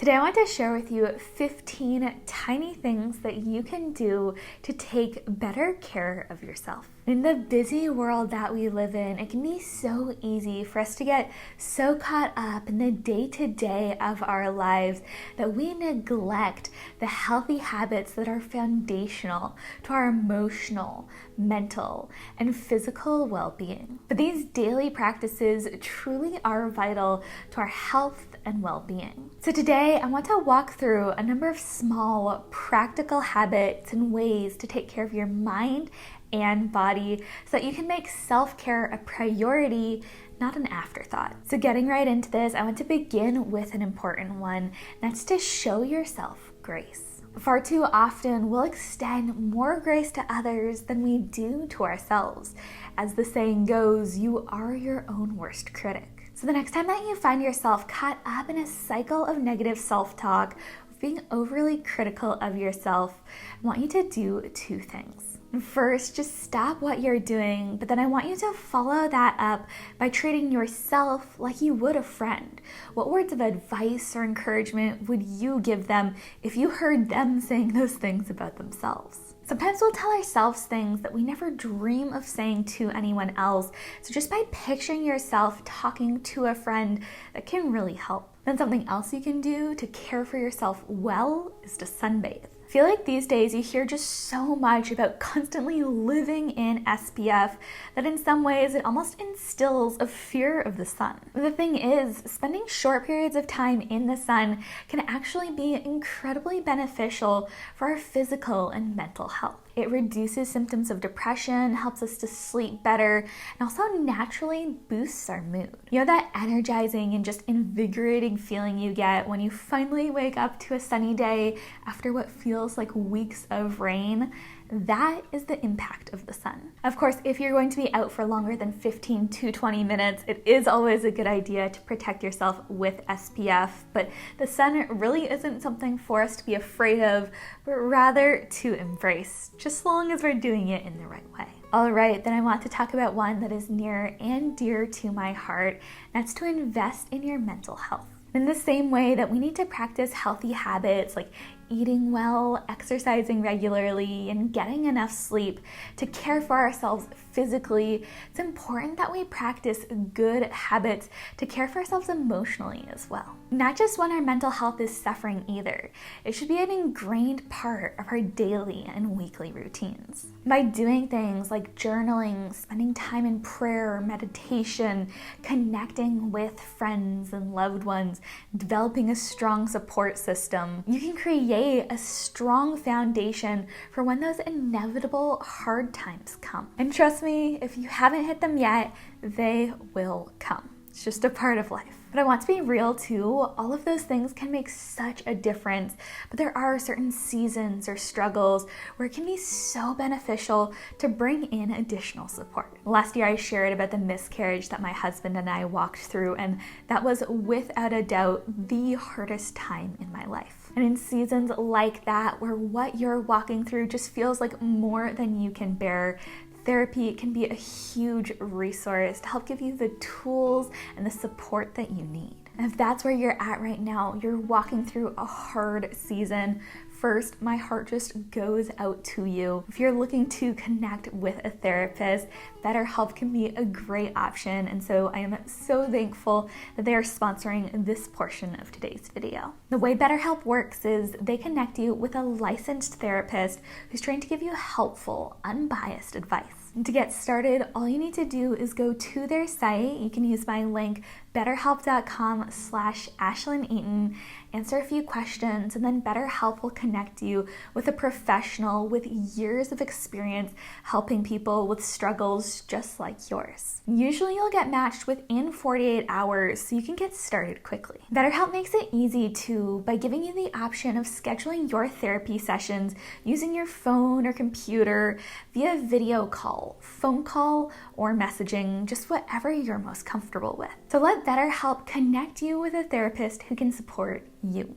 Today I want to share with you 15 tiny things that you can do to take better care of yourself. In the busy world that we live in, it can be so easy for us to get so caught up in the day-to-day of our lives that we neglect the healthy habits that are foundational to our emotional, mental, and physical well-being. But these daily practices truly are vital to our health and well-being. So today I want to walk through a number of small, practical habits and ways to take care of your mind and body so that you can make self-care a priority, not an afterthought. So getting right into this, I want to begin with an important one, and that's to show yourself grace. Far too often, we'll extend more grace to others than we do to ourselves. As the saying goes, you are your own worst critic. So the next time that you find yourself caught up in a cycle of negative self-talk, being overly critical of yourself, I want you to do two things. First, just stop what you're doing, but then I want you to follow that up by treating yourself like you would a friend. What words of advice or encouragement would you give them if you heard them saying those things about themselves? Sometimes we'll tell ourselves things that we never dream of saying to anyone else, so just by picturing yourself talking to a friend, that can really help. Then something else you can do to care for yourself well is to sunbathe. I feel like these days you hear just so much about constantly living in SPF that in some ways it almost instills a fear of the sun. The thing is, spending short periods of time in the sun can actually be incredibly beneficial for our physical and mental health. It reduces symptoms of depression, helps us to sleep better, and also naturally boosts our mood. You know that energizing and just invigorating feeling you get when you finally wake up to a sunny day after what feels like weeks of rain? That is the impact of the sun. Of course, if you're going to be out for longer than 15 to 20 minutes, it is always a good idea to protect yourself with SPF, but the sun really isn't something for us to be afraid of, but rather to embrace, just as long as we're doing it in the right way. All right, then I want to talk about one that is near and dear to my heart. That's to invest in your mental health. In the same way that we need to practice healthy habits like eating well, exercising regularly, and getting enough sleep to care for ourselves physically, it's important that we practice good habits to care for ourselves emotionally as well. Not just when our mental health is suffering either. It should be an ingrained part of our daily and weekly routines. By doing things like journaling, spending time in prayer or meditation, connecting with friends and loved ones, developing a strong support system, you can create a strong foundation for when those inevitable hard times come. And trust me, if you haven't hit them yet, they will come. It's just a part of life. But I want to be real too, all of those things can make such a difference, but there are certain seasons or struggles where it can be so beneficial to bring in additional support. Last year I shared about the miscarriage that my husband and I walked through, and that was without a doubt the hardest time in my life. And in seasons like that, where what you're walking through just feels like more than you can bear, therapy can be a huge resource to help give you the tools and the support that you need. And if that's where you're at right now, you're walking through a hard season, first, my heart just goes out to you. If you're looking to connect with a therapist, BetterHelp can be a great option. And so I am so thankful that they are sponsoring this portion of today's video. The way BetterHelp works is they connect you with a licensed therapist who's trained to give you helpful, unbiased advice. And to get started, all you need to do is go to their site. You can use my link, betterhelp.com/Ashlynne Eaton, answer a few questions, and then BetterHelp will connect you with a professional with years of experience helping people with struggles just like yours. Usually you'll get matched within 48 hours, so you can get started quickly. BetterHelp makes it easy too by giving you the option of scheduling your therapy sessions using your phone or computer via video call, phone call, or messaging, just whatever you're most comfortable with. So let BetterHelp connect you with a therapist who can support you,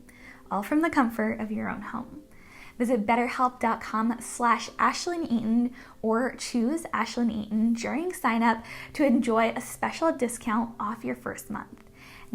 all from the comfort of your own home. Visit betterhelp.com/Ashlynne Eaton or choose Ashlynne Eaton during sign up to enjoy a special discount off your first month.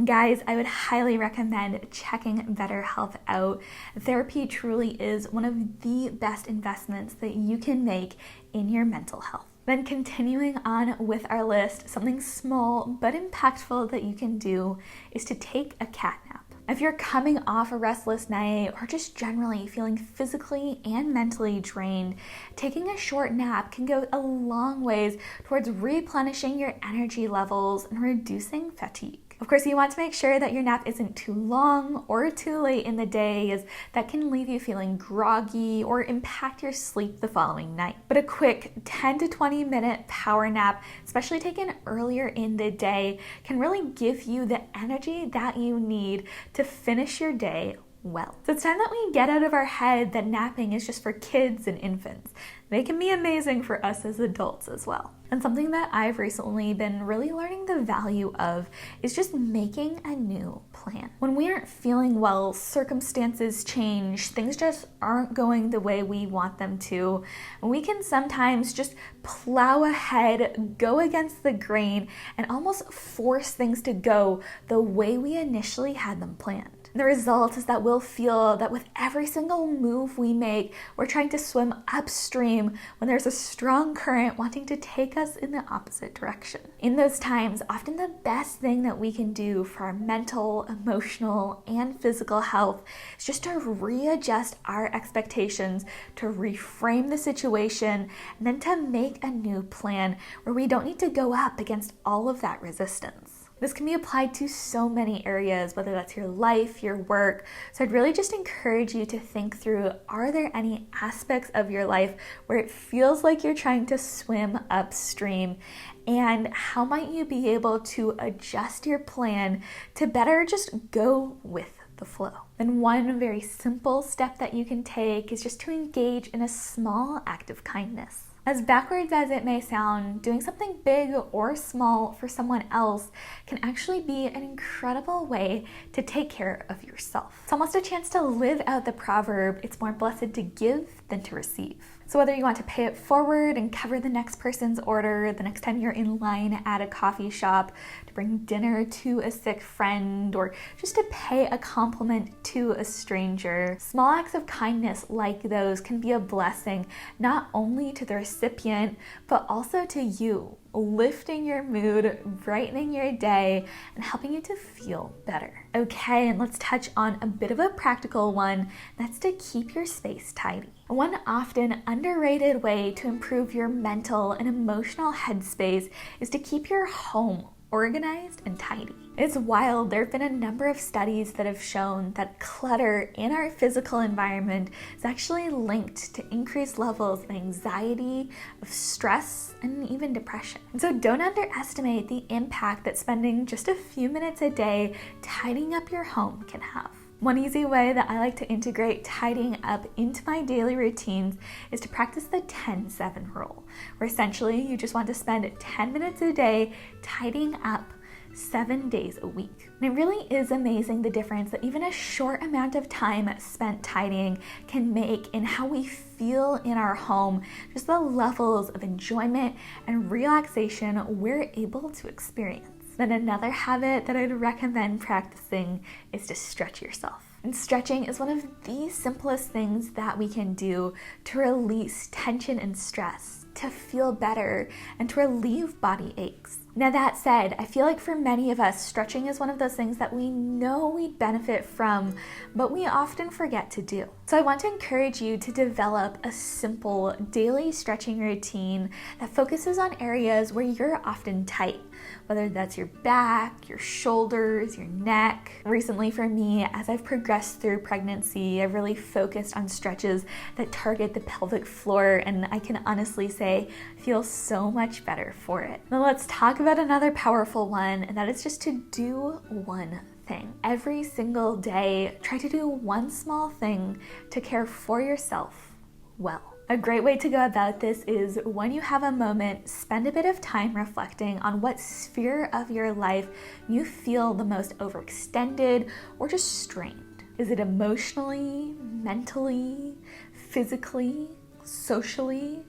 Guys, I would highly recommend checking BetterHelp out. Therapy truly is one of the best investments that you can make in your mental health. Then continuing on with our list, something small but impactful that you can do is to take a cat nap. If you're coming off a restless night or just generally feeling physically and mentally drained, taking a short nap can go a long ways towards replenishing your energy levels and reducing fatigue. Of course, you want to make sure that your nap isn't too long or too late in the day, as that can leave you feeling groggy or impact your sleep the following night. But a quick 10 to 20 minute power nap, especially taken earlier in the day, can really give you the energy that you need to finish your day well. So it's time that we get out of our head that napping is just for kids and infants. They can be amazing for us as adults as well. And something that I've recently been really learning the value of is just making a new plan. When we aren't feeling well, circumstances change, things just aren't going the way we want them to. We can sometimes just plow ahead, go against the grain, and almost force things to go the way we initially had them planned. The result is that we'll feel that with every single move we make, we're trying to swim upstream when there's a strong current wanting to take us in the opposite direction. In those times, often the best thing that we can do for our mental, emotional, and physical health is just to readjust our expectations, to reframe the situation, and then to make a new plan where we don't need to go up against all of that resistance. This can be applied to so many areas, whether that's your life, your work. So I'd really just encourage you to think through, are there any aspects of your life where it feels like you're trying to swim upstream? And how might you be able to adjust your plan to better just go with the flow? And one very simple step that you can take is just to engage in a small act of kindness. As backwards as it may sound, doing something big or small for someone else can actually be an incredible way to take care of yourself. It's almost a chance to live out the proverb, it's more blessed to give than to receive. So whether you want to pay it forward and cover the next person's order the next time you're in line at a coffee shop, to bring dinner to a sick friend, or just to pay a compliment to a stranger, small acts of kindness like those can be a blessing not only to the recipient, but also to you, lifting your mood, brightening your day, and helping you to feel better. Okay, and let's touch on a bit of a practical one. That's to keep your space tidy. One often underrated way to improve your mental and emotional headspace is to keep your home organized and tidy. It's wild. There have been a number of studies that have shown that clutter in our physical environment is actually linked to increased levels of anxiety, of stress, and even depression. And so don't underestimate the impact that spending just a few minutes a day tidying up your home can have. One easy way that I like to integrate tidying up into my daily routines is to practice the 10-7 rule, where essentially you just want to spend 10 minutes a day tidying up 7 days a week. And it really is amazing the difference that even a short amount of time spent tidying can make in how we feel in our home, just the levels of enjoyment and relaxation we're able to experience. Then another habit that I'd recommend practicing is to stretch yourself. And stretching is one of the simplest things that we can do to release tension and stress, to feel better, and to relieve body aches. Now that said, I feel like for many of us, stretching is one of those things that we know we benefit from, but we often forget to do. So I want to encourage you to develop a simple daily stretching routine that focuses on areas where you're often tight, whether that's your back, your shoulders, your neck. Recently for me, as I've progressed through pregnancy, I've really focused on stretches that target the pelvic floor, and I can honestly say I feel so much better for it. Now let's talk about another powerful one, and that is just to do one thing. Every single day, try to do one small thing to care for yourself well. A great way to go about this is when you have a moment, spend a bit of time reflecting on what sphere of your life you feel the most overextended or just strained. Is it emotionally, mentally, physically, socially?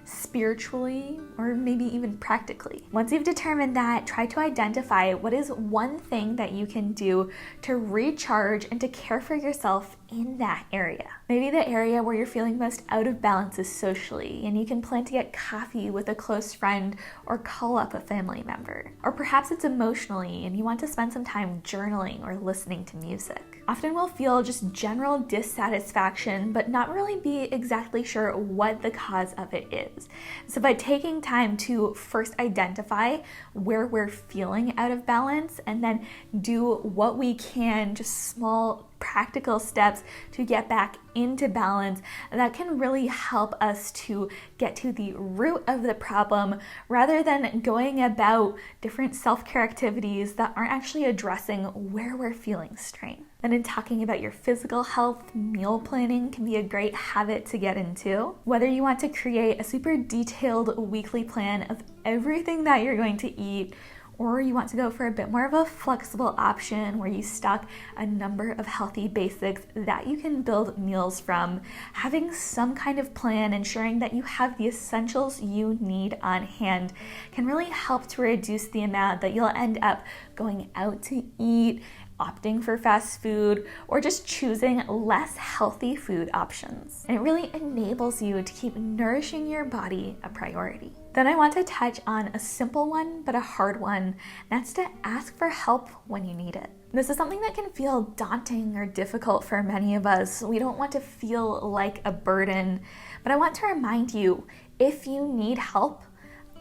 spiritually, or maybe even practically. Once you've determined that, try to identify what is one thing that you can do to recharge and to care for yourself in that area. Maybe the area where you're feeling most out of balance is socially, and you can plan to get coffee with a close friend or call up a family member. Or perhaps it's emotionally, and you want to spend some time journaling or listening to music. Often we'll feel just general dissatisfaction, but not really be exactly sure what the cause of it is. So by taking time to first identify where we're feeling out of balance, and then do what we can, just small practical steps to get back into balance, that can really help us to get to the root of the problem rather than going about different self-care activities that aren't actually addressing where we're feeling strain. And in talking about your physical health, meal planning can be a great habit to get into. Whether you want to create a super detailed weekly plan of everything that you're going to eat, or you want to go for a bit more of a flexible option where you stock a number of healthy basics that you can build meals from, having some kind of plan, ensuring that you have the essentials you need on hand, can really help to reduce the amount that you'll end up going out to eat, opting for fast food, or just choosing less healthy food options. And it really enables you to keep nourishing your body a priority. Then I want to touch on a simple one, but a hard one, and that's to ask for help when you need it. This is something that can feel daunting or difficult for many of us. We don't want to feel like a burden, but I want to remind you, if you need help,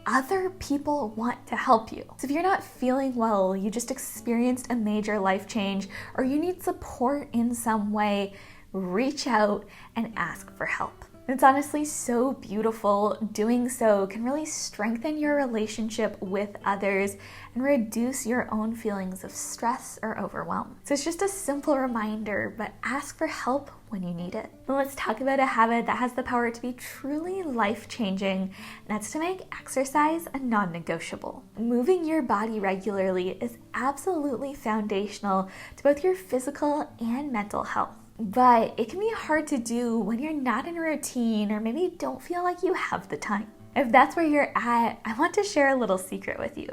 other people want to help you. So if you're not feeling well, you just experienced a major life change, or you need support in some way, reach out and ask for help. It's honestly so beautiful. Doing so can really strengthen your relationship with others and reduce your own feelings of stress or overwhelm. So it's just a simple reminder, but ask for help when you need it. Now let's talk about a habit that has the power to be truly life-changing, and that's to make exercise a non-negotiable. Moving your body regularly is absolutely foundational to both your physical and mental health. But it can be hard to do when you're not in a routine, or maybe don't feel like you have the time. If that's where you're at, I want to share a little secret with you.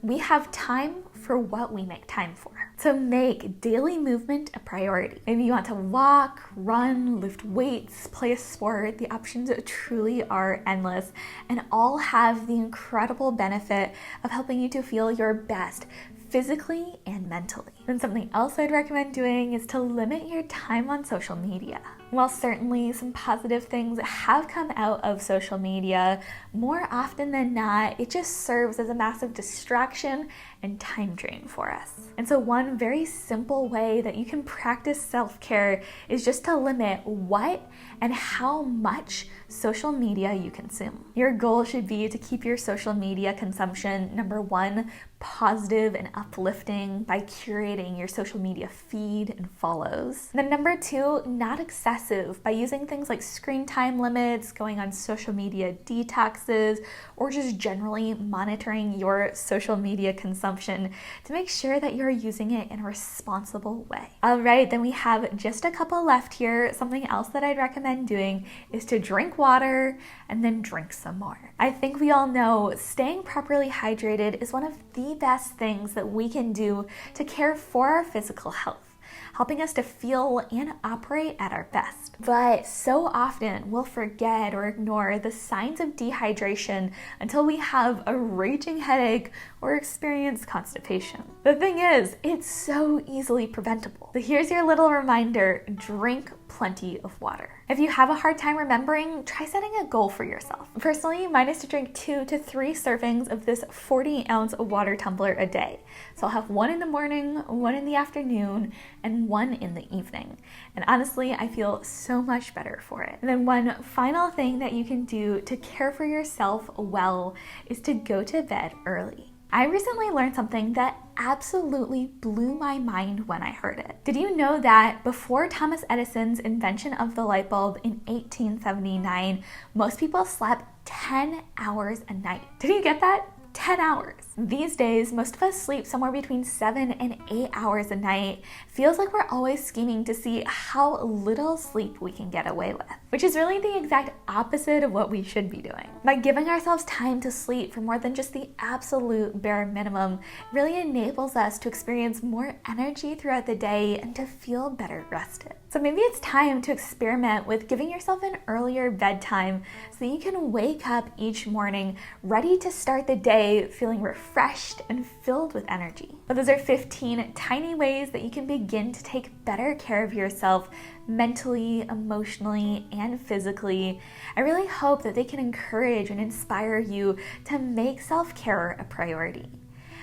We have time for what we make time for. So make daily movement a priority. Maybe you want to walk, run, lift weights, play a sport. The options truly are endless, and all have the incredible benefit of helping you to feel your best physically and mentally. And something else I'd recommend doing is to limit your time on social media. While certainly some positive things have come out of social media, more often than not, it just serves as a massive distraction and time drain for us. And so one very simple way that you can practice self-care is just to limit what and how much social media you consume. Your goal should be to keep your social media consumption, number one, positive and uplifting by curating your social media feed and follows. And then number two, not excessive by using things like screen time limits, going on social media detoxes, or just generally monitoring your social media consumption to make sure that you're using it in a responsible way. All right, then we have just a couple left here. Something else that I'd recommend doing is to drink water and then drink some more. I think we all know staying properly hydrated is one of the best things that we can do to care for our physical health, helping us to feel and operate at our best. But so often we'll forget or ignore the signs of dehydration until we have a raging headache or experience constipation. The thing is, it's so easily preventable. So here's your little reminder: drink plenty of water. If you have a hard time remembering, try setting a goal for yourself. Personally, mine is to drink 2 to 3 servings of this 40-ounce water tumbler a day. So I'll have one in the morning, one in the afternoon, and one in the evening. And honestly, I feel so much better for it. And then one final thing that you can do to care for yourself well is to go to bed early. I recently learned something that absolutely blew my mind when I heard it. Did you know that before Thomas Edison's invention of the light bulb in 1879, most people slept 10 hours a night? Did you get that? 10 hours. These days, most of us sleep somewhere between 7 and 8 hours a night. Feels like we're always scheming to see how little sleep we can get away with, which is really the exact opposite of what we should be doing. By giving ourselves time to sleep for more than just the absolute bare minimum, really enables us to experience more energy throughout the day and to feel better rested. So maybe it's time to experiment with giving yourself an earlier bedtime so that you can wake up each morning ready to start the day feeling refreshed and filled with energy. But those are 15 tiny ways that you can begin to take better care of yourself mentally, emotionally, and physically. I really hope that they can encourage and inspire you to make self-care a priority.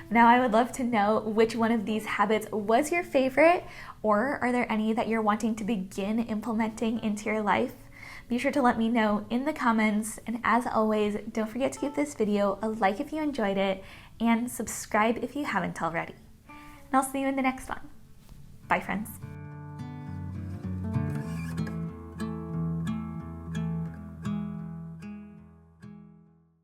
Now, I would love to know which one of these habits was your favorite, or are there any that you're wanting to begin implementing into your life? Be sure to let me know in the comments, and as always, don't forget to give this video a like if you enjoyed it, and subscribe if you haven't already. And I'll see you in the next one. Bye, friends.